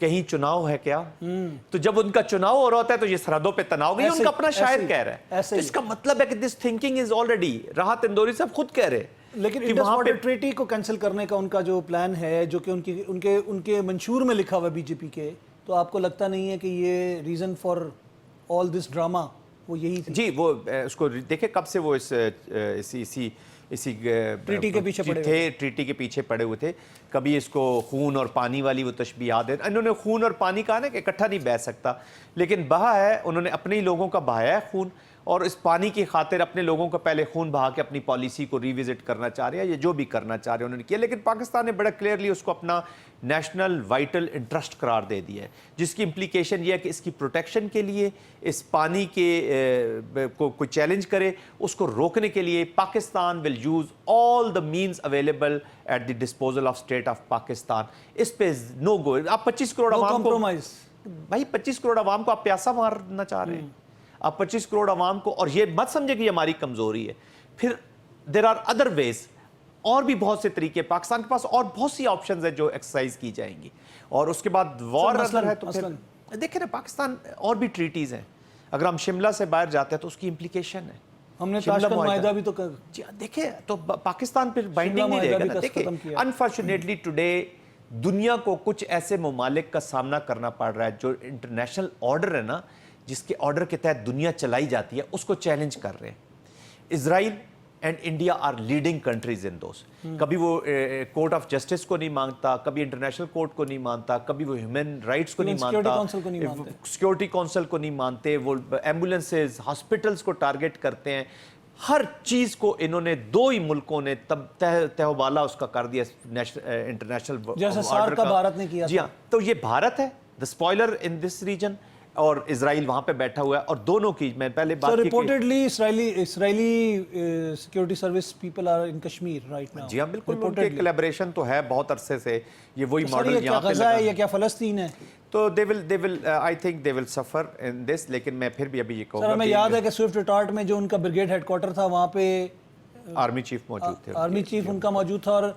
کہیں چناؤ ہے کیا؟ تو جب ان کا چناؤ ہو رہا ہوتا ہے تو یہ سرحدوں پہ تناؤ گئی، ان کا اپنا شاعر کہہ رہا ہے، اس کا مطلب ہے کہ this thinking is already, Rahat Indori صاحب خود کہہ رہے ہیں لیکن انڈس وارٹر ٹریٹی کو کینسل کرنے کا ان کا جو پلان ہے، جو کہ ان کے منشور میں لکھا ہوا ہے بی جے پی کے، تو آپ کو لگتا نہیں ہے کہ یہ reason for all this drama وہ یہی تھی؟ جی، وہ اس کو دیکھیں کب سے وہ اسی ٹریٹی کے پیچھے پڑے تھے، ٹریٹی کے پیچھے پڑے ہوئے تھے. کبھی اس کو خون اور پانی والی وہ تشبیہات ہیں، انہوں نے خون اور پانی کہا نا کہ اکٹھا نہیں بہہ سکتا، لیکن بہا ہے، انہوں نے اپنے ہی لوگوں کا بہایا ہے خون، اور اس پانی کی خاطر اپنے لوگوں کا پہلے خون بہا کے اپنی پالیسی کو ریوزٹ کرنا چاہ رہے ہیں، یہ جو بھی کرنا چاہ رہے ہیں انہوں نے کیا. لیکن پاکستان نے بڑا کلیئرلی اس کو اپنا نیشنل وائٹل انٹرسٹ قرار دے دیا ہے، جس کی امپلیکیشن یہ ہے کہ اس کی پروٹیکشن کے لیے، اس پانی کے کو کوئی چیلنج کرے اس کو روکنے کے لیے Pakistan will use all the means available at the disposal of state of Pakistan. اس پہ نو گو. آپ 25 کروڑ عوام کو، بھائی 25 کروڑ عوام کو آپ پیاسا مارنا چاہ رہے ہیں، آپ 25 کروڑ عوام کو، اور یہ مت سمجھے کہ یہ ہماری کمزوری ہے. پھر دیر آر ادر ویز، اور بھی بہت سے طریقے، پاکستان کے پاس اور بہت سی آپشنز ہیں جو ایکسرسائز کی جائیں گی. اور اس کے بعد وار اگر ہے تو پھر دیکھیں نا پاکستان اور بھی ٹریٹیز ہیں، اگر ہم شملہ سے باہر جاتے ہیں تو اس کی امپلیکیشن ہے. ہم نے تاشکند معاہدہ بھی تو دیکھیں تو پاکستان پھر بائنڈنگ نہیں رہے گا نا. دیکھیں انفارچونیٹلی ٹوڈے دنیا کو کچھ ایسے ممالک کا سامنا کرنا پڑ رہا ہے جو انٹرنیشنل آرڈر ہے نا، جس کے آرڈر کے تحت دنیا چلائی جاتی ہے، اس کو چیلنج کر رہے ہیں. Israel and India are leading countries in those. کبھی وہ کورٹ آف جسٹس کو نہیں مانگتا، کبھی انٹرنیشنل کورٹ کو نہیں مانتا، کبھی وہ ہیومن رائٹس کو نہیں مانتا، سیکورٹی کونسل کو نہیں مانتے، وہ ایمبولینسز ہاسپٹلز کو ٹارگٹ کرتے ہیں. ہر چیز کو انہوں نے دو ہی ملکوں نے تہ و بالا اس کا کر دیا انٹرنیشنل آرڈر کا. جی ہاں، تو یہ بھارت ہے the spoiler in this region، اور اسرائیل وہاں پہ بیٹھا ہوا ہے. اور دونوں کی میں پہلے بات کی reportedly Israeli security service people are in Kashmir right now. جی ہاں بالکل، ان کے کولیبریشن تو ہے بہت عرصے سے. یہ وہی ماڈل یہاں پہ غزہ ہے یا کیا فلسطین ہے، تو they will I think they will suffer in this. لیکن میں پھر بھی ابھی یہ کہوں گا، سر ہمیں یاد ہے کہ سوئفٹ ریٹارٹ میں جو ان کا بریگیڈ ہیڈ کوارٹر تھا وہاں پہ آرمی چیف موجود تھے، آرمی چیف ان کا موجود تھا، اور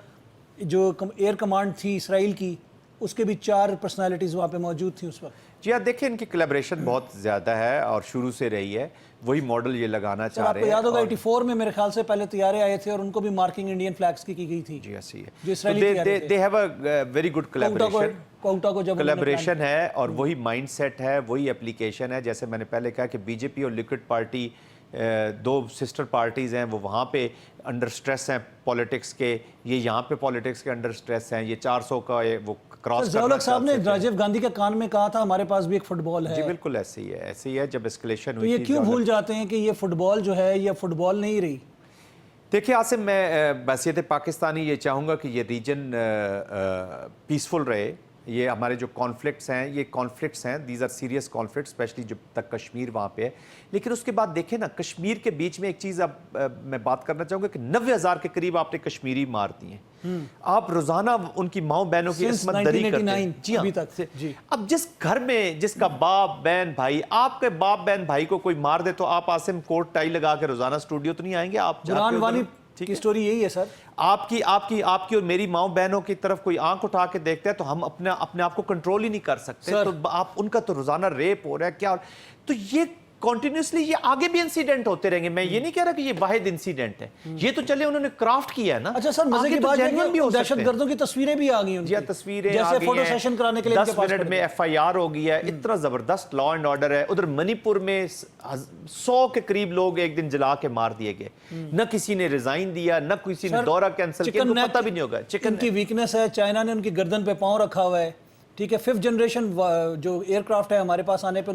جو ایئر کمانڈ تھی اسرائیل کی اس کے بھی 4 پرسنالٹیز وہاں پہ موجود تھیں اس وقت. جی ہاں، دیکھیں ان کی کولیبریشن بہت زیادہ ہے اور شروع سے رہی ہے، وہی ماڈل یہ لگانا چاہ رہے ہیں. آپ کو یاد ہوگا 84 میں میرے خیال سے پہلے طیارے آئے تھے اور ان کو بھی مارکنگ انڈین فلیگز کی گئی تھی. جی ایسی ہے، جو Israeli they have a very good collaboration. کوٹا کو جب کولیبریشن ہے اور وہی مائنڈ سیٹ ہے، وہی اپلیکیشن ہے. جیسے میں نے پہلے کہا کہ بی جے پی اور لیکوڈ پارٹی 2 سسٹر پارٹیز ہیں، وہ وہاں پہ انڈر سٹریس ہیں پولیٹکس کے، یہ یہاں پہ پولیٹکس کے انڈر سٹریس ہیں. یہ 400 کا وہ کراس ضیاء صاحب نے راجیو گاندھی کے کان میں کہا تھا ہمارے پاس بھی ایک فٹ بال ہے. جی بالکل ایسے ہی ہے، ایسے ہی ہے. جب اسکلیشن ہوئی، تو یہ کیوں بھول جاتے ہیں کہ یہ فٹ بال جو ہے یہ فٹ بال نہیں رہی؟ دیکھیں عاصم، میں بحیثیت پاکستانی یہ چاہوں گا کہ یہ ریجن پیسفل رہے. یہ ہمارے جو کانفلکٹس ہیں، یہ کانفلکٹس ہیں، these are serious conflicts, especially جب تک کشمیر وہاں پہ ہے. لیکن اس کے بعد دیکھیں نا، کشمیر کے بیچ میں ایک چیز اب میں بات کرنا چاہوں گا کہ 90,000 کے قریب آپ نے کشمیری مار دی ہیں. آپ روزانہ ان کی ماؤں بہنوں کی عصمت دری کرتے ہیں. جی ہاں، اب جس گھر میں جس کا باپ بہن بھائی، آپ کے باپ بہن بھائی کو کوئی مار دے تو آپ عاصم کوٹ ٹائی لگا کے روزانہ اسٹوڈیو تو نہیں آئیں گے. آپ برہان وانی کی سٹوری یہی ہے سر. آپ کی اور میری ماؤں بہنوں کی طرف کوئی آنکھ اٹھا کے دیکھتا ہے تو ہم اپنے آپ کو کنٹرول ہی نہیں کر سکتے. تو آپ ان کا تو روزانہ ریپ ہو رہا ہے کیا. تو یہ کنٹینیوسلی یہ آگے بھی انسیڈنٹ ہوتے رہیں گے. میں یہ نہیں کہہ رہا کہ یہ واحد انسیڈنٹ ہے، یہ تو چلے انہوں نے کرافٹ کیا ہے نا. اچھا سر، مزے کی بات ہے کہ دہشت گردوں کی تصویریں بھی آ گئی ہیں. جی تصویریں جیسے فوٹو سیشن کرانے کے لیے 10 منٹ میں FIR ہو گئی ہے. اتنا زبردست لا اینڈ آرڈر ہے. ادھر منی پور میں 100 کے قریب لوگ ایک دن جلا کے مار دیے گئے. نہ کسی نے ریزائن دیا، نہ کسی نے دورہ کینسل کیا، پتہ بھی نہیں ہوگا. چکن کی ویکنس ہے، چائنا نے ان کی گردن پہ پاؤں رکھا ہوا ہے. ٹھیک ہے، 5th جنریشن جو ایئر کرافٹ ہے ہمارے پاس آنے پہ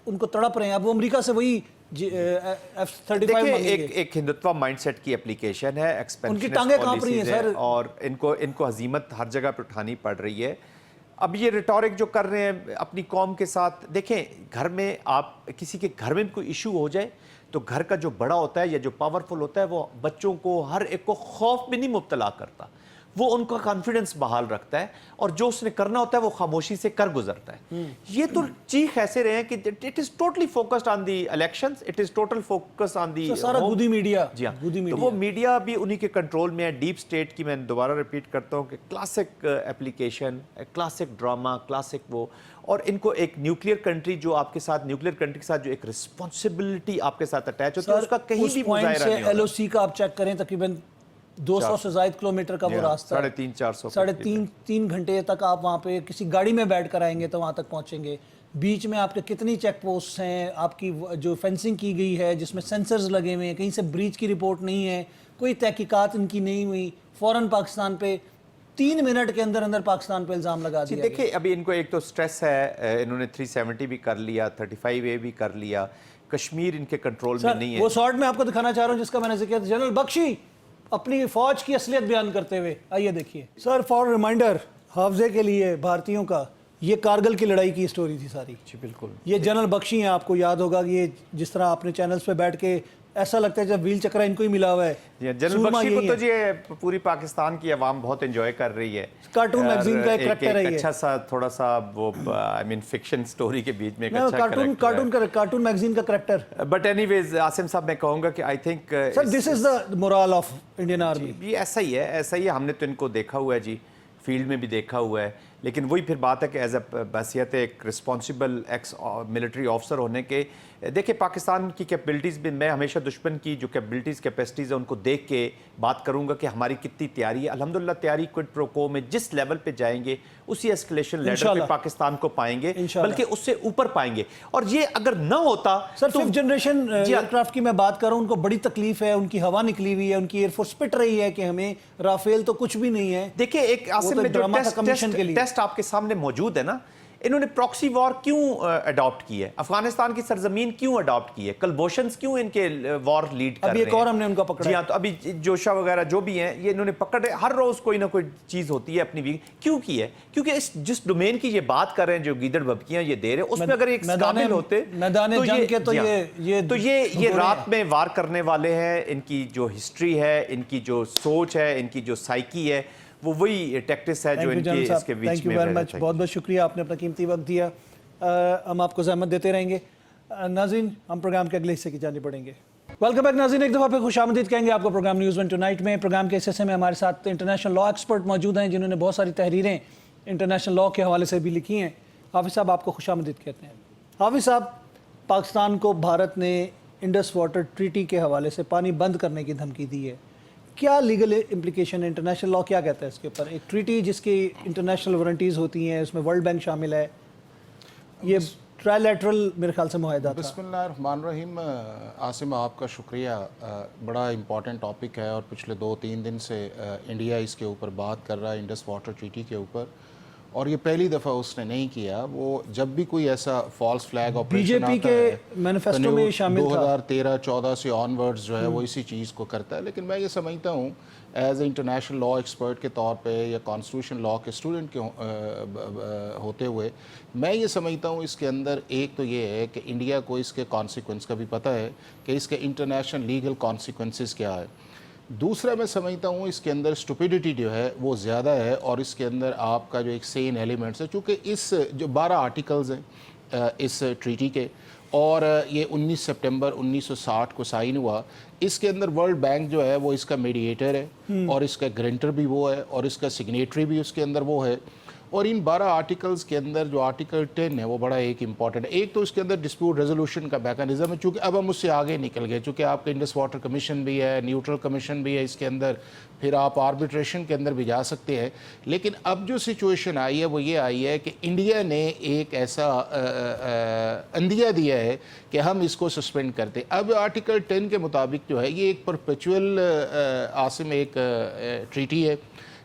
ان کو تڑپ رہے ہیں. اب وہ امریکہ سے وہی F-35 ایک ہندوتوا مائنڈ سیٹ کی اپلیکیشن ہے، ان کی ٹانگیں کانپ رہی ہیں سر، اور ان کو ہزیمت ہر جگہ پہ اٹھانی پڑ رہی ہے. اب یہ ریٹورک جو کر رہے ہیں اپنی قوم کے ساتھ، دیکھیں گھر میں آپ کسی کے گھر میں کوئی ایشو ہو جائے تو گھر کا جو بڑا ہوتا ہے یا جو پاورفل ہوتا ہے وہ بچوں کو ہر ایک کو خوف بھی نہیں مبتلا کرتا. وہ ان کا کانفیڈنس بحال رکھتا ہے اور جو اس نے کرنا ہوتا ہے وہ خاموشی سے کر گزرتا ہے. یہ تو چیخ ایسے رہے ہیں کہ it is totally focused on the elections, it is total focus on the سارا گودی میڈیا. جی ہاں, تو وہ میڈیا بھی انہی کے کنٹرول میں ہے. ڈیپ سٹیٹ کی میں دوبارہ ریپیٹ کرتا ہوں کہ classic application, classic drama, classic وہ, اور ان کو ایک نیوکلیئر کنٹری جو آپ کے ساتھ, نیوکلیئر کنٹری کے ساتھ جو ایک رسپانسبلٹی آپ کے ساتھ اٹیچ ہوتی ہے, اس کا کہیں بھی مظاہرہ نہیں ہوتا. LOC کا آپ چیک کریں تقریباً 200 سے زائد کلومیٹر کا وہ راستہ ہے, 3.5 3 گھنٹے تک آپ وہاں پہ کسی گاڑی میں بیٹھ کر آئیں گے تو وہاں تک پہنچیں گے. بیچ میں آپ کے کتنی چیک پوسٹ ہیں, آپ کی جو فینسنگ کی گئی ہے جس میں سینسرز لگے ہوئے ہیں, کہیں سے بریچ کی رپورٹ نہیں ہے, کوئی تحقیقات ان کی نہیں ہوئی, فوراً پاکستان پہ 3 منٹ کے اندر اندر پاکستان پہ الزام لگا دیا. دیکھیں ابھی ان کو ایک تو سٹریس ہے, انہوں نے 370 بھی کر لیا, 35A بھی کر لیا, کشمیر ان کے کنٹرول میں نہیں ہے. وہ شارٹ میں آپ کو دکھانا چاہ رہا ہوں جس کا میں نے ذکر کیا, جنرل بخشی اپنی فوج کی اصلیت بیان کرتے ہوئے, آئیے دیکھیے. سر فار ریمائنڈر, حافظے کے لیے بھارتیوں کا, یہ کارگل کی لڑائی کی سٹوری تھی ساری. جی بالکل. یہ جنرل بخشی ہیں, آپ کو یاد ہوگا کہ یہ جس طرح اپنے چینلز پہ بیٹھ کے ایسا لگتا ہے جب ویل چکرا ان کو ہی ملا ہوا ہے. جنرل بخشی کو تو جی پوری پاکستان کی عوام بہت انجوائے کر رہی ہے. کارٹون میگزین کا ایک کریکٹر ہے, اچھا سا تھوڑا سا وہ آئی مین فکشن سٹوری کے بیچ میں ایک اچھا کارٹون میگزین کا کریکٹر. بٹ اینی ویز عاصم صاحب میں کہوں گا کہ I think sir this is the morale of Indian army. یہ ایسا ہی ہے, ایسا ہی ہے. ہم نے تو ان کو دیکھا ہوا ہے جی, فیلڈ میں بھی دیکھا ہوا ہے, لیکن وہی پھر بات ہے کہ ایز اے بحیثیت ایک رسپانسبل ایکس ملٹری آفسر ہونے کے, دیکھیں پاکستان کی کیپبلٹیز بھی, میں ہمیشہ دشمن کی جو کیپبلٹیز کیپیسٹیز ہیں ان کو دیکھ کے بات کروں گا کہ ہماری کتنی تیاری ہے. الحمدللہ تیاری کوئڈ پرو کو میں جس لیول پہ جائیں گے اسی اسکلیشن لیڈر پہ پاکستان کو پائیں گے, بلکہ اس سے اوپر پائیں گے. اور یہ اگر نہ ہوتا, سر 5th جنریشن ایئرکرافٹ کی میں بات کر رہا ہوں, ان کو بڑی تکلیف ہے, ان کی ہوا نکلی ہوئی ہے, ان کی ایئر فورس پٹ رہی ہے کہ ہمیں رافیل تو کچھ بھی نہیں ہے. دیکھیں ایک عاصم میں جو ٹیسٹ آپ کے سامنے موجود ہے نا, انہوں نے پراکسی وار کیوں اڈاپٹ کی ہے, افغانستان کی سرزمین کیوں اڈاپٹ کی ہے, کلبوشنز کیوں ان کے وار لیڈ کر رہے ہیں. ابھی ایک اور ہم نے ان کا پکڑا. جی ہاں, تو ابھی جوشا وغیرہ جو بھی ہیں یہ انہوں نے پکڑ رہے, ہر روز کوئی نہ کوئی چیز ہوتی ہے اپنی. کیوں کی ہے؟ کیونکہ اس جس ڈومین کی یہ بات کر رہے ہیں, جو گیدڑ بھبکیاں یہ دے رہے ہیں, اس میں اگر ایک قابل ہوتے تو یہ رات میں وار کرنے والے ہیں. ان کی جو ہسٹری ہے, ان کی جو سوچ ہے, ان کی جو سائیکی ہے, وہ وہی ٹیکٹس ہے جو ان کے اس کے بیچ میں. بہت بہت شکریہ, آپ نے اپنا قیمتی وقت دیا. ہم آپ کو زحمت دیتے رہیں گے. ناظرین, ہم پروگرام کے اگلے حصے کی جانب بڑھیں گے. ویلکم بیک ناظرین, ایک دفعہ پہ خوش آمدید کہیں گے آپ کو پروگرام نیوز 1 ٹونائٹ میں. پروگرام کے اس حصے میں ہمارے ساتھ انٹرنیشنل لا ایکسپرٹ موجود ہیں جنہوں نے بہت ساری تحریریں انٹرنیشنل لا کے حوالے سے بھی لکھی ہیں. حافظ صاحب, آپ کو خوش آمدید کہتے ہیں. حافظ صاحب, پاکستان کو بھارت نے انڈس واٹر ٹریٹی کے حوالے سے پانی بند کرنے کی دھمکی دی ہے. کیا لیگل امپلیکیشن ہے, انٹرنیشنل لا کیا کہتا ہے اس کے اوپر؟ ایک ٹریٹی جس کی انٹرنیشنل وارنٹیز ہوتی ہیں, اس میں ورلڈ بینک شامل ہے, یہ ٹرائی لیٹرل میرے خیال سے معاہدہ تھا. بسم اللہ الرحمن الرحیم. عاصم, آپ کا شکریہ. بڑا امپورٹنٹ ٹاپک ہے اور پچھلے 2-3 دن سے انڈیا اس کے اوپر بات کر رہا ہے, انڈس واٹر ٹریٹی کے اوپر. اور یہ پہلی دفعہ اس نے نہیں کیا. وہ جب بھی کوئی ایسا فالس فلیگ آپریشن آتا ہے, بی جے پی کے مینیفیسٹو میں شامل تھا. 2013-14 سے آن ورڈز جو ہے وہ اسی چیز کو کرتا ہے. لیکن میں یہ سمجھتا ہوں as a international law expert کے طور پہ یا کانسٹیٹیوشن لا کے اسٹوڈنٹ کے ہوتے ہوئے, میں یہ سمجھتا ہوں اس کے اندر ایک تو یہ ہے کہ انڈیا کو اس کے کانسیکوینس کا بھی پتہ ہے کہ اس کے انٹرنیشنل لیگل کانسیکوینسز کیا ہے. دوسرا میں سمجھتا ہوں اس کے اندر اسٹوپیڈیٹی جو ہے وہ زیادہ ہے, اور اس کے اندر آپ کا جو ایک سین ایلیمنٹس ہے, چونکہ اس جو 12 آرٹیکلز ہیں اس ٹریٹی کے, اور یہ 19 سپٹمبر 1960 کو سائن ہوا. اس کے اندر ورلڈ بینک جو ہے وہ اس کا میڈیٹر ہے, اور اس کا گرنٹر بھی وہ ہے, اور اس کا سگنیٹری بھی اس کے اندر وہ ہے. اور ان 12 آرٹیکلز کے اندر جو آرٹیکل 10 ہے وہ بڑا ایک امپورٹنٹ ہے. ایک تو اس کے اندر ڈسپیوٹ ریزولوشن کا میکانزم ہے, چونکہ اب ہم اس سے آگے نکل گئے, چونکہ آپ کا انڈس واٹر کمیشن بھی ہے, نیوٹرل کمیشن بھی ہے اس کے اندر, پھر آپ آربیٹریشن کے اندر بھی جا سکتے ہیں. لیکن اب جو سچویشن آئی ہے وہ یہ آئی ہے کہ انڈیا نے ایک ایسا اندیہ دیا ہے کہ ہم اس کو سسپینڈ کرتے. اب آرٹیکل 10 کے مطابق جو ہے یہ ایک پرپیچول عاصم ایک ٹریٹی ہے.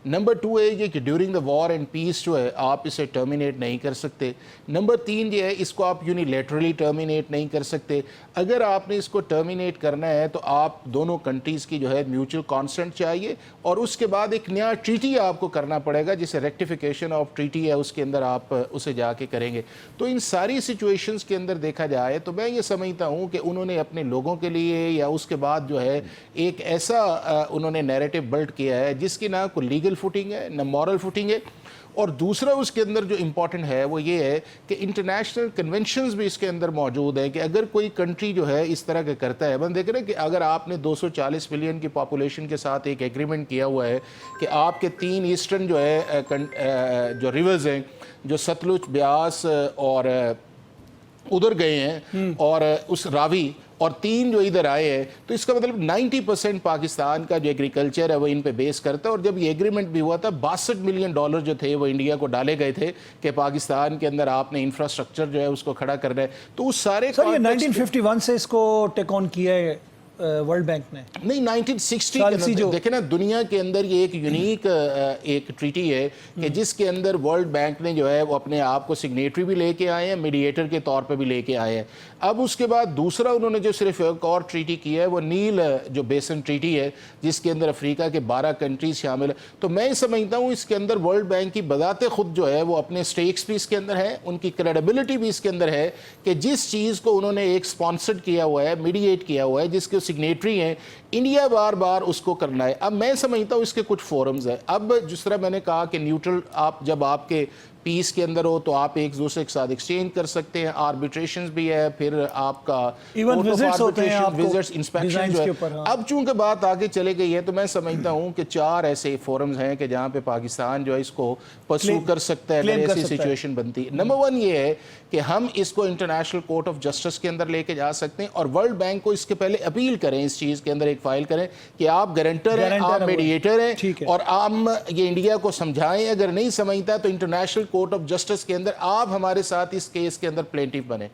نمبر 2 ہے یہ کہ during the war and peace جو ہے آپ اسے ٹرمینیٹ نہیں کر سکتے. نمبر 3 یہ ہے اس کو آپ یونیلیٹرلی ٹرمینیٹ نہیں کر سکتے. اگر آپ نے اس کو ٹرمینیٹ کرنا ہے تو آپ دونوں کنٹریز کی جو ہے میوچل کانسنٹ چاہیے, اور اس کے بعد ایک نیا ٹریٹی آپ کو کرنا پڑے گا جسے ریکٹیفیکیشن آف ٹریٹی ہے, اس کے اندر آپ اسے جا کے کریں گے. تو ان ساری سچویشنز کے اندر دیکھا جائے تو میں یہ سمجھتا ہوں کہ انہوں نے اپنے لوگوں کے لیے یا اس کے بعد جو ہے ایک ایسا انہوں نے نیریٹو بلڈ کیا ہے جس کی نہ کوئی لیگل لیگل فوٹنگ ہے نہ مورل فوٹنگ ہے. اور دوسرا اس کے اندر جو امپورٹنٹ ہے وہ یہ ہے کہ انٹرنیشنل کنونشنز بھی اس کے اندر موجود ہیں کہ اگر کوئی کنٹری جو ہے اس طرح کا کرتا ہے, دیکھ رہے ہیں کہ اگر آپ نے 240 ملین کی پاپولیشن کے ساتھ ایک ایگریمنٹ کیا ہوا ہے کہ آپ کے 3 ایسٹرن جو ہے جو ریورز ہیں, جو ستلج, بیاس اور ادھر گئے ہیں اور اس راوی, اور 3 جو ادھر آئے ہیں, تو اس کا مطلب 90% پاکستان کا جو ایگریکلچر ہے وہ ان پہ بیس کرتا ہے. اور جب یہ ایگریمنٹ بھی ہوا تھا 62 ملین ڈالر جو تھے وہ انڈیا کو ڈالے گئے تھے کہ پاکستان کے اندر آپ نے انفراسٹرکچر جو ہے اس کو کھڑا کرنا ہے. تو اس سارے سر یہ 1951 سے اس کو ٹیک آن کیا ہے ورلڈ بینک نے, نہیں 1960 کے اندر دیکھیں نا, دنیا کے اندر یہ ایک یونیک ایک ٹریٹی ہے کہ جس کے اندر ورلڈ بینک نے جو ہے وہ اپنے آپ کو سگنیٹری بھی لے کے آئے ہیں, میڈیٹر کے طور پہ بھی لے کے آئے ہیں. اب اس کے بعد دوسرا انہوں نے جو صرف ایک اور ٹریٹی کی ہے وہ نیل جو بیسن ٹریٹی ہے جس کے اندر افریقہ کے 12 کنٹریز شامل ہیں. تو میں سمجھتا ہوں اس کے اندر ورلڈ بینک کی بذات خود جو ہے وہ اپنے سٹیکس بھی اس کے اندر ہے, ان کی کریڈیبلٹی بھی اس کے اندر ہے کہ جس چیز کو انہوں نے ایک سپانسرڈ کیا ہوا ہے, میڈیٹ کیا ہوا ہے, جس کے سگنیٹری ہیں, انڈیا بار بار اس کو کرنا ہے. اب میں سمجھتا ہوں اس کے کچھ فورمز ہیں. اب جس طرح میں نے کہا کہ نیوٹرل آپ جب آپ کے پیس کے اندر ہو تو آپ ایک دوسرے کے ساتھ ایکسچینج کر سکتے ہیں, آربیٹریشنز بھی ہے, پھر آپ کا وزٹس ہوتے ہیں, وزٹس انسپیکشن جو ہے. اب چونکہ بات آگے چلے گئی ہے تو میں سمجھتا ہوں کہ 4 ایسے فورمز ہیں کہ جہاں پہ پاکستان جو ہے اس کو پرسو کر سکتا ہے اگر ایسی سچویشن بنتی ہے. نمبر 1 یہ ہے کہ ہم اس کو انٹرنیشنل کورٹ آف جسٹس کے اندر لے کے جا سکتے ہیں اور ورلڈ بینک کو اس کے پہلے اپیل کریں, اس چیز کے اندر ایک فائل کریں کہ آپ گارنٹر ہیں, آپ میڈیٹر ہیں, اور ہم یہ انڈیا کو سمجھائیں. اگر نہیں سمجھتا تو انٹرنیشنل کورٹ آف جسٹس کے اندر آپ ہمارے ساتھ اس کیس کے اندر پلینٹیف بنے.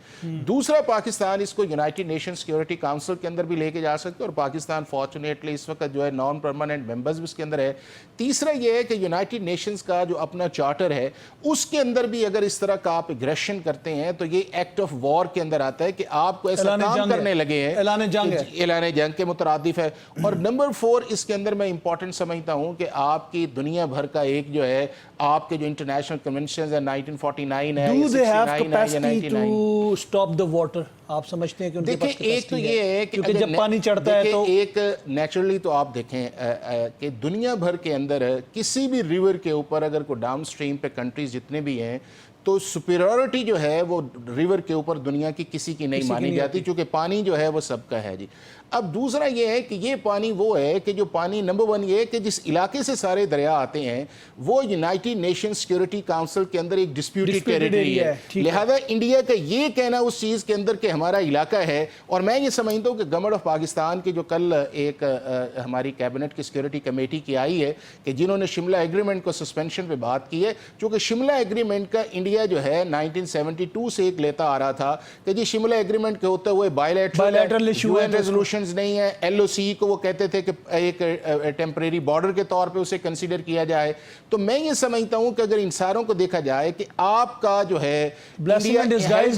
دوسرا, پاکستان اس کو یونائٹڈ نیشن سیکورٹی کاؤنسل کے اندر بھی لے کے جا سکتے ہیں اور پاکستان فارچونیٹلی اس وقت جو ہے نان پرماننٹ ممبرز بھی اس کے اندر ہے. تیسرا یہ ہے کہ یونائٹڈ نیشنز کا جو اپنا چارٹر ہے اس کے اندر بھی اگر اس طرح کا آپ اگریشن کرتے ہیں تو یہ ایکٹ آف وار کے اندر آتا ہے کہ آپ کو ایسا کام کرنے لگے ہیں, اعلان جنگ کے مترادف ہے. اور نمبر 4 اس کے اندر میں امپورٹنٹ سمجھتا ہوں کہ آپ کی دنیا بھر کا ایک جو ہے آپ کے جو انٹرنیشنل کنونشنز ہیں 1949 ہے, 69 ہے یا 99 اسٹاپ دا واٹر, آپ سمجھتے ہیں کہ ان کے پاس ایک تو یہ ہے کہ جب پانی چڑھتا ہے تو ایک نیچرلی تو آپ دیکھیں کہ دنیا بھر کے اندر کسی بھی ریور کے اوپر اگر کوئی ڈاؤن سٹریم پہ کنٹریز جتنے بھی ہیں تو سپیریورٹی جو ہے وہ ریور کے اوپر دنیا کی کسی کی نہیں مانی جاتی, چونکہ پانی جو ہے وہ سب کا ہے جی. اب دوسرا یہ ہے کہ یہ پانی وہ ہے کہ جو پانی نمبر 1 یہ ہے کہ جس علاقے سے سارے دریا آتے ہیں وہ یونائٹڈ نیشن سیکورٹی کاؤنسل کے اندر ایک ڈسپیوٹڈ ٹیریٹری ہے. لہذا انڈیا کا یہ کہنا اس چیز کے اندر کہ ہمارا علاقہ ہے, اور میں یہ سمجھتا ہوں کہ گورنمنٹ آف پاکستان کی جو کل ایک ہماری کیبنٹ کی سیکورٹی کمیٹی کی آئی ہے کہ جنہوں نے شملہ ایگریمنٹ کو سسپینشن پہ بات کی ہے, چونکہ شملہ ایگریمنٹ کا انڈیا جو ہے 1972 سے ایک لیتا آ رہا تھا کہ جی شملہ ایگریمنٹ کے ہوتے ہوئے بائیلیٹرل ریزولوشنز نہیں ہے, ایل او سی کو وہ کہتے تھے کہ ایک ٹیمپریری بارڈر کے طور پہ اسے کنسیڈر کیا جائے. تو میں یہ سمجھتا ہوں کہ اگر ان ساروں کو دیکھا جائے کہ آپ کا جو ہے انڈیا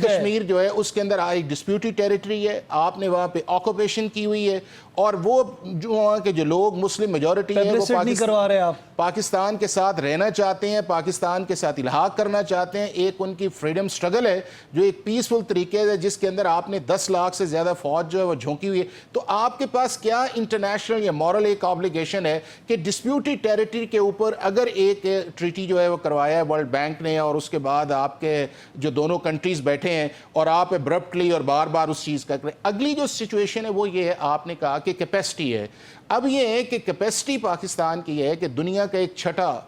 کشمیر جو ہے اس کے اندر ایک ڈسپیوٹڈ ٹیریٹری ہے, آپ نے وہاں پہ آکوپیشن کی ہوئی ہے, اور وہ جو وہاں کے جو لوگ مسلم میجورٹی ہے وہ پاکستان کے ساتھ رہنا چاہتے ہیں, پاکستان کے ساتھ الحاق کرنا چاہتے ہیں. ایک ان کی فریڈم سٹرگل ہے جو ایک پیسفل طریقے سے جس کے اندر آپ نے 10 لاکھ سے زیادہ فوج جو ہے وہ جھونکی ہوئی ہے. تو آپ کے پاس کیا انٹرنیشنل یا مورل ایک آبلیگیشن ہے کہ ڈسپیوٹڈ ٹیریٹری کے اوپر اگر ایک ٹریٹی جو ہے وہ کروایا ہے ورلڈ بینک نے, اور اس کے بعد آپ کے جو دونوں کنٹریز بیٹھے ہیں اور آپ ابرپٹلی اور بار بار اس چیز کا کریں. اگلی جو سچویشن ہے وہ یہ ہے, آپ نے کہا کہ کیپیسٹی ہے. اب یہ ہے کہ کیپیسٹی پاکستان کی ہے کہ دنیا کا ایک چھٹا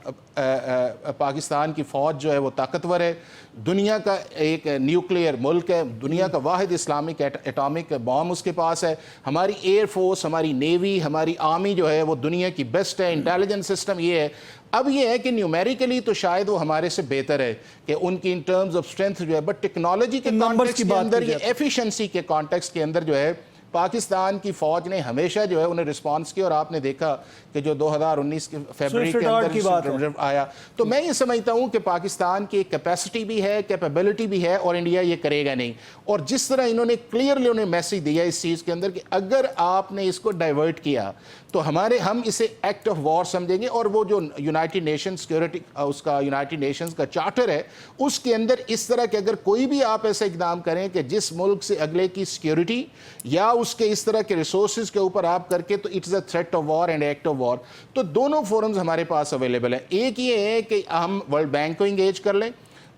پاکستان کی فوج جو ہے وہ طاقتور ہے, دنیا کا ایک نیوکلیئر ملک ہے, دنیا کا واحد اسلامک ایٹامک بام اس کے پاس ہے, ہماری ایئر فورس, ہماری نیوی, ہماری آرمی جو ہے وہ دنیا کی بیسٹ ہے, انٹیلیجنس سسٹم یہ ہے. اب یہ ہے کہ نیومیریکلی تو شاید وہ ہمارے سے بہتر ہے کہ ان کی ان ٹرمز آف اسٹرینتھ جو ہے, بٹ ٹیکنالوجی کے کانٹیکسٹ کے اندر, یہ ایفیشنسی کے کانٹیکسٹ کے اندر جو ہے پاکستان کی فوج نے ہمیشہ جو ہے انہیں رسپانس کیا, اور آپ نے دیکھا کہ جو 2019 کے فیبرری کے اندر آیا. تو میں یہ سمجھتا ہوں کہ پاکستان کی کیپیسٹی بھی ہے, کیپیبلٹی بھی ہے, اور انڈیا یہ کرے گا نہیں. اور جس طرح انہوں نے کلیئرلی انہیں میسیج دیا اس چیز کے اندر کہ اگر آپ نے اس کو ڈائیورٹ کیا تو ہم اسے ایکٹ آف وار سمجھیں گے. اور وہ جو یونائٹڈ نیشن سیکورٹی اس کا یونائٹڈ نیشنز کا چارٹر ہے اس کے اندر اس طرح کہ اگر کوئی بھی آپ ایسا اقدام کریں کہ جس ملک سے اگلے کی سیکورٹی یا اس کے اس طرح کے ریسورسز کے اوپر آپ کر کے تو it's a threat of war and act of war. تو دونوں فورمز ہمارے پاس اویلیبل ہیں. ایک یہ ہے کہ ہم ورلڈ بینک کو انگیج کر لیں,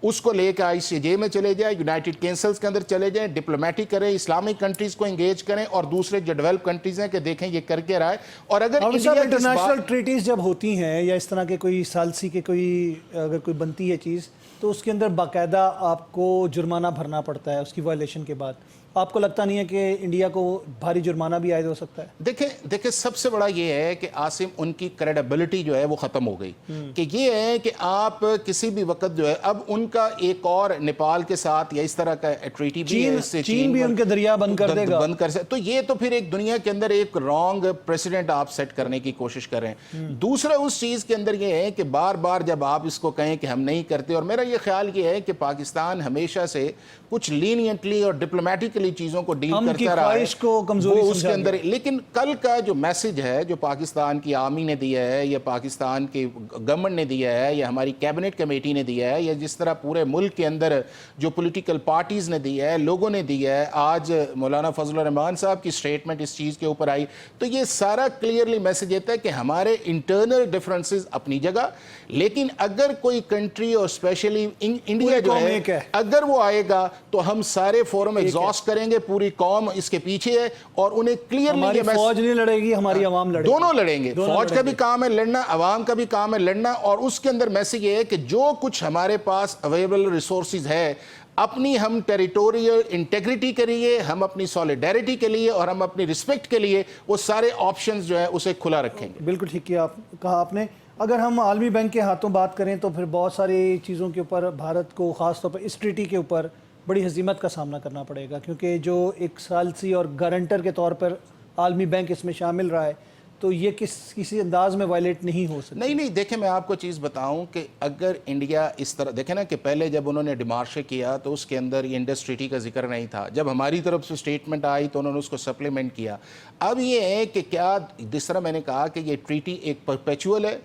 اس کو لے کے آئی سی جے میں چلے جائیں, یونائٹڈ کنسلز کے اندر چلے جائیں, ڈپلومیٹک کریں, اسلامک کنٹریز کو انگیج کریں, اور دوسرے جو ڈیولپ کنٹریز ہیں کہ دیکھیں یہ کر کے رہا ہے. اور اگر انٹرنیشنل ٹریٹیز جب ہوتی ہیں یا اس طرح کے کوئی ثالثی کے کوئی اگر کوئی بنتی ہے چیز, تو اس کے اندر باقاعدہ آپ کو جرمانہ بھرنا پڑتا ہے اس کی وائلیشن کے بعد. آپ کو لگتا نہیں ہے کہ انڈیا کو بھاری جرمانہ بھی عائد ہو سکتا ہے؟ دیکھیں سب سے بڑا یہ ہے کہ عاصم, ان کی کریڈیبلٹی جو ہے وہ ختم ہو گئی. کہ یہ ہے کہ آپ کسی بھی وقت جو ہے, اب ان کا ایک اور نیپال کے ساتھ یا اس طرح کا ٹریٹی بھی ہے, اس سے چین بھی ان کے دریا بند کر دے گا, بند کر سکتے. تو یہ تو پھر ایک دنیا کے اندر ایک رانگ پریسیڈنٹ آپ سیٹ کرنے کی کوشش کر رہے ہیں. دوسرا اس چیز کے اندر یہ ہے کہ بار بار جب آپ اس کو کہیں کہ ہم نہیں کرتے, اور میرا یہ خیال یہ ہے کہ پاکستان ہمیشہ سے کچھ لینینٹلی اور ڈپلومیٹکلی چیزوں کو ڈیل کرتا رہا ہے, وہ اس کے اندر. لیکن کل کا جو میسج ہے جو پاکستان کی آرمی نے دیا ہے, یا پاکستان کی گورنمنٹ نے دیا ہے, یا ہماری کیبنٹ کمیٹی نے دیا ہے, یا جس طرح پورے ملک کے اندر جو پولیٹیکل پارٹیز نے دیا ہے, لوگوں نے دیا ہے, آج مولانا فضل الرحمان صاحب کی سٹیٹمنٹ اس چیز کے اوپر آئی, تو یہ سارا کلیئرلی میسج دیتا ہے کہ ہمارے انٹرنل ڈفرنسز اپنی جگہ, لیکن اگر کوئی کنٹری اور اسپیشلی انڈیا جو ہے اگر وہ آئے گا تو ہم سارے فورم ایگزاسٹ کریں گے, پوری قوم اس کے پیچھے ہے, اور انہیں کلیئرلی فوج نہیں لڑے گی, ہماری عوام لڑے گی, دونوں لڑیں گے. فوج کا بھی کام ہے لڑنا, عوام کا بھی کام ہے لڑنا. اور اس کے اندر میسج یہ ہے کہ جو کچھ ہمارے پاس اویلیبل ریسورسز ہے, اپنی ہم ٹیریٹوریل انٹیگریٹی کے لیے, ہم اپنی سولیڈیرٹی کے لیے, اور ہم اپنی رسپیکٹ کے لیے وہ سارے آپشنز جو ہیں اسے کھلا رکھیں گے. بالکل ٹھیک کہا آپ نے. اگر ہم عالمی بینک کے ہاتھوں بات کریں تو پھر بہت ساری چیزوں کے اوپر بھارت کو خاص طور پر اس ٹریٹی کے اوپر بڑی ہزیمت کا سامنا کرنا پڑے گا, کیونکہ جو ایک ثالثی اور گارنٹر کے طور پر عالمی بینک اس میں شامل رہا ہے, تو یہ کسی انداز میں وائلیٹ نہیں ہو سکتا. نہیں دیکھیں, میں آپ کو چیز بتاؤں کہ اگر انڈیا اس طرح دیکھیں نا, کہ پہلے جب انہوں نے ڈیمارشے کیا تو اس کے اندر یہ انڈس ٹریٹی کا ذکر نہیں تھا. جب ہماری طرف سے سٹیٹمنٹ آئی تو انہوں نے اس کو سپلیمنٹ کیا. اب یہ ہے کہ کیا جس طرح میں نے کہا کہ یہ ٹریٹی ایک پرپیچول ہے,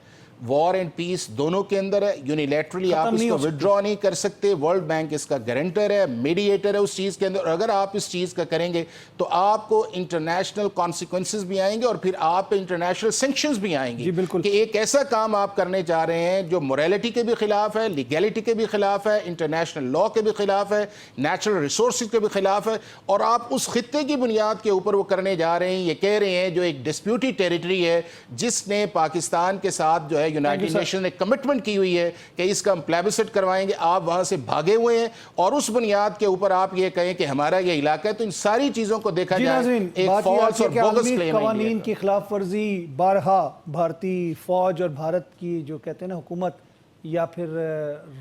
وار اینڈ پیس دونوں کے اندر ہے, یونیلیٹرلی آپ اس کو وڈرا نہیں کر سکتے. ورلڈ بینک اس کا گارنٹر ہے, میڈیٹر ہے اس چیز کے اندر, اور اگر آپ اس چیز کا کریں گے تو آپ کو انٹرنیشنل کانسیکوینسز بھی آئیں گے, اور پھر آپ پہ انٹرنیشنل سینکشنز بھی آئیں گے. کہ ایک ایسا کام آپ کرنے جا رہے ہیں جو موریلٹی کے بھی خلاف ہے, لیگیلٹی کے بھی خلاف ہے, انٹرنیشنل لا کے بھی خلاف ہے, نیچرل ریسورسز کے بھی خلاف ہے, اور آپ اس خطے کی بنیاد کے اوپر وہ کرنے جا رہے ہیں. یہ کہہ رہے ہیں جو ایک ڈسپیوٹی ٹیریٹری ہے جس نے پاکستان کے ساتھ جو ہے یونائٹڈ نیشن نے کمٹمنٹ کی ہوئی ہے کہ اس کا ہم پلیبسٹ کروائیں گے, آپ وہاں سے بھاگے ہوئے ہیں, اور اس بنیاد کے اوپر آپ یہ کہیں کہ ہمارا یہ علاقہ ہے. تو ان ساری چیزوں کو دیکھا جائے ایک فالس اور بوگس کلیم ہے. قوانین کی خلاف ورزی بارہا بھارتی فوج اور بھارت کی جو کہتے ہیں نا حکومت, یا پھر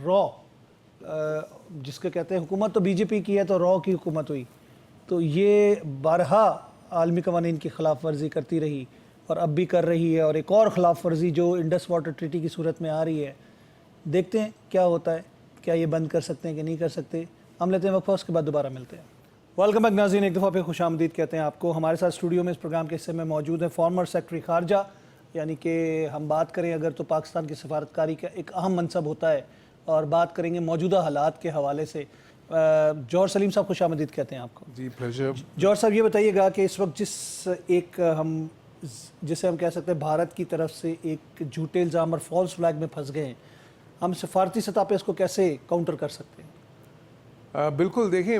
را جس کے کہتے ہیں حکومت تو بی جے پی کی ہے تو را کی حکومت ہوئی, تو یہ بارہا عالمی قوانین کی خلاف ورزی کرتی رہی اور اب بھی کر رہی ہے, اور ایک اور خلاف ورزی جو انڈس واٹر ٹریٹی کی صورت میں آ رہی ہے. دیکھتے ہیں کیا ہوتا ہے, کیا یہ بند کر سکتے ہیں کہ نہیں کر سکتے. ہم لیتے ہیں وقفہ, اس کے بعد دوبارہ ملتے ہیں. ویلکم بیک ناظرین, ایک دفعہ پھر خوش آمدید کہتے ہیں آپ کو. ہمارے ساتھ اسٹوڈیو میں اس پروگرام کے حصے میں موجود ہے فارمر سیکرٹری خارجہ, یعنی کہ ہم بات کریں اگر تو پاکستان کی سفارتکاری کا ایک اہم منصب ہوتا ہے, اور بات کریں گے موجودہ حالات کے حوالے سے. جوہر سلیم صاحب خوش آمدید کہتے ہیں آپ کو. جی پلیزر. جوہر صاحب یہ بتائیے گا کہ اس وقت جسے ہم کہہ سکتے ہیں بھارت کی طرف سے ایک جھوٹے الزام اور فالس فلیگ میں پھنس گئے ہیں, ہم سفارتی سطح پہ اس کو کیسے کاؤنٹر کر سکتے ہیں؟ بالکل, دیکھیں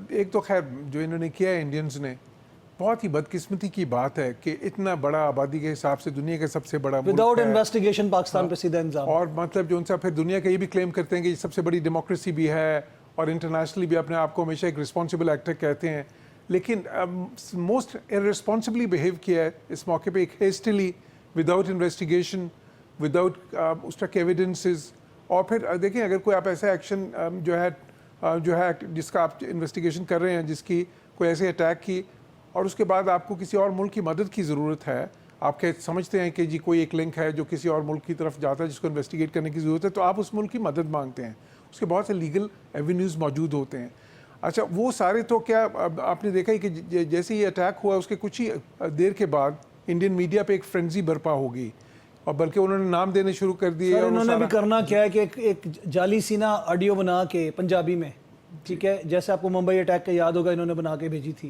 ایک تو خیر جو انہوں نے کیا ہے انڈینز نے, بہت ہی بدقسمتی کی بات ہے کہ اتنا بڑا آبادی کے حساب سے دنیا کا سب سے بڑا ملک وداؤٹ ہے, انویسٹیگیشن پاکستان پہ سیدھا الزام, اور مطلب جو ان سے پھر دنیا کا یہ بھی کلیم کرتے ہیں کہ یہ سب سے بڑی ڈیموکریسی بھی ہے, اور انٹرنیشنلی بھی اپنے آپ کو ہمیشہ ایک رسپانسبل ایکٹر کہتے ہیں. لیکن موسٹ ارسپانسبلی بیہیو کیا ہے اس موقع پہ, ایک ہیسٹیلی وداؤٹ انویسٹیگیشن, وداؤٹ اس تک ایویڈنسز. اور پھر دیکھیں اگر کوئی آپ ایسا ایکشن جو ہے جس کا آپ انویسٹیگیشن کر رہے ہیں, جس کی کوئی ایسے اٹیک کی, اور اس کے بعد آپ کو کسی اور ملک کی مدد کی ضرورت ہے, آپ سمجھتے ہیں کہ جی کوئی ایک لنک ہے جو کسی اور ملک کی طرف جاتا ہے جس کو انویسٹیگیٹ کرنے کی ضرورت ہے, تو آپ اس ملک کی مدد مانگتے ہیں. اس کے بہت سے لیگل ایونیوز موجود ہوتے ہیں. اچھا وہ سارے تو کیا آپ نے دیکھا ہی کہ جیسے یہ اٹیک ہوا اس کے کچھ ہی دیر کے بعد انڈین میڈیا پہ ایک فرینزی برپا ہوگی, اور بلکہ انہوں نے نام دینے شروع کر دیے. انہوں نے بھی کرنا کیا ہے کہ ایک جعلی سینا آڈیو بنا کے پنجابی میں, ٹھیک ہے, جیسے آپ کو ممبئی اٹیک کا یاد ہوگا انہوں نے بنا کے بھیجی تھی,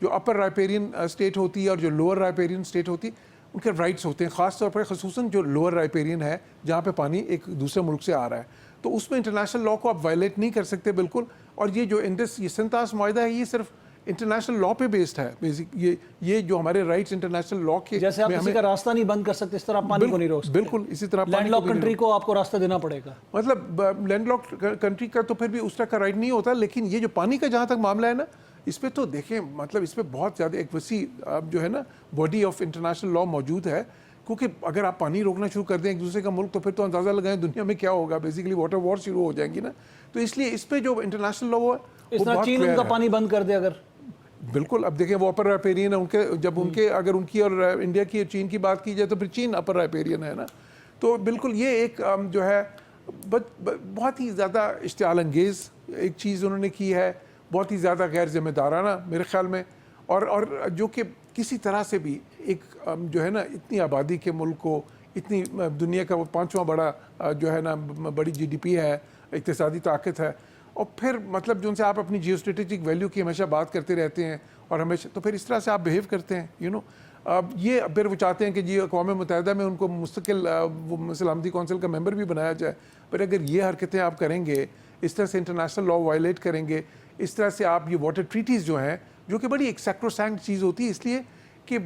جو اپر رائپیرین اسٹیٹ ہوتی ہے اور جو لوور رائپیرین اسٹیٹ ہوتی ہے ان کے رائٹس ہوتے ہیں، خاص طور پر خصوصاً جو لوور رائپیرین ہے جہاں پہ پانی ایک دوسرے ملک سے آ رہا ہے، تو اس میں انٹرنیشنل لا کو آپ وائلیٹ نہیں کر سکتے بالکل. اور یہ جو یہ سنتاس معاہدہ ہے یہ صرف انٹرنیشنل لا پہ بیسڈ ہے بیسک. یہ جو ہمارے رائٹس انٹرنیشنل لا کے جیسے آپ کسی کا راستہ نہیں بند کر سکتے اس طرح آپ پانی کو نہیں روک سکتے. بالکل اسی طرح لینڈ لاک کنٹری کو آپ کو راستہ دینا پڑے گا. مطلب لینڈ لاک کنٹری کا تو پھر بھی اس طرح کا رائٹ نہیں ہوتا، لیکن یہ جو پانی کا جہاں تک معاملہ ہے نا اس پہ تو دیکھیں مطلب اس پہ بہت زیادہ ایک وسیع جو ہے نا باڈی آف انٹرنیشنل لا موجود ہے. کیونکہ اگر آپ پانی روکنا شروع کر دیں ایک دوسرے کا ملک تو پھر تو اندازہ لگائیں دنیا میں کیا ہوگا، بیسیکلی واٹر وار شروع ہو جائیں گی نا. تو اس لیے اس پہ جو انٹرنیشنل لا وہ اس طرح چین ان کا پانی بند کر دے اگر. بالکل. اب دیکھیں وہ اپر رائپیرین ہے ان کے، جب ان کے اگر ان کی اور انڈیا کی چین کی بات کی جائے تو پھر چین اپر رائپیرین ہے نا. تو بالکل یہ ایک جو ہے بہت ہی زیادہ اشتعال انگیز ایک چیز انہوں نے کی ہے، بہت ہی زیادہ غیر ذمہ دارانہ میرے خیال میں، اور جو کہ کسی طرح سے بھی ایک جو ہے نا اتنی آبادی کے ملک کو، اتنی دنیا کا وہ 5واں بڑا جو ہے نا بڑی جی ڈی پی ہے، اقتصادی طاقت ہے، اور پھر مطلب جو ان سے آپ اپنی جیو اسٹریٹجک ویلیو کی ہمیشہ بات کرتے رہتے ہیں اور ہمیشہ تو پھر اس طرح سے آپ بیہیو کرتے ہیں یہ پھر وہ چاہتے ہیں کہ جی اقوام متحدہ میں ان کو مستقل وہ سلامتی کونسل کا ممبر بھی بنایا جائے. پر اگر یہ حرکتیں آپ کریں گے، اس طرح سے انٹرنیشنل لا وائلیٹ کریں گے، اس طرح سے آپ یہ واٹر ٹریٹیز جو ہیں جو کہ بڑی ایک سیکروسینکٹ چیز ہوتی ہے، اس لیے کہ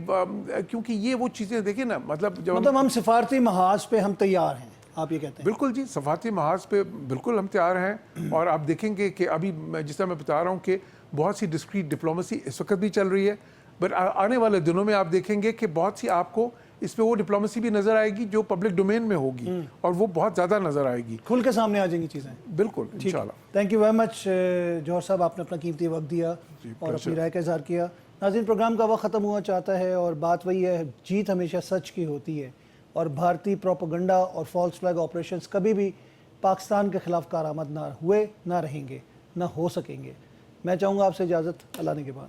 کیونکہ یہ وہ چیزیں دیکھیں نا مطلب جب ہم سفارتی محاذ پہ ہم تیار ہیں، آپ یہ کہتے ہیں. بالکل جی سفارتی محاذ پہ بالکل ہم تیار ہیں. اور آپ دیکھیں گے کہ ابھی جس طرح میں بتا رہا ہوں کہ بہت سی ڈسکریٹ ڈپلومیسی اس وقت بھی چل رہی ہے، بٹ آنے والے دنوں میں آپ دیکھیں گے کہ بہت سی آپ کو اس پہ وہ ڈپلومیسی بھی نظر آئے گی جو پبلک ڈومین میں ہوگی، اور وہ بہت زیادہ نظر آئے گی، کھل کے سامنے آ جائیں گی چیزیں. بالکل انشاءاللہ. تھینک یو ویری مچ جوہر صاحب، آپ نے اپنا قیمتی وقت دیا اور اپنی رائے کا اظہار کیا. ناظرین پروگرام کا وقت ختم ہوا چاہتا ہے اور بات وہی ہے، جیت ہمیشہ سچ کی ہوتی ہے اور بھارتی پروپیگنڈا اور فالس فلیگ آپریشنز کبھی بھی پاکستان کے خلاف کارآمد نہ ہوئے، نہ رہیں گے، نہ ہو سکیں گے. میں چاہوں گا آپ سے اجازت، اللہ نے کے بعد.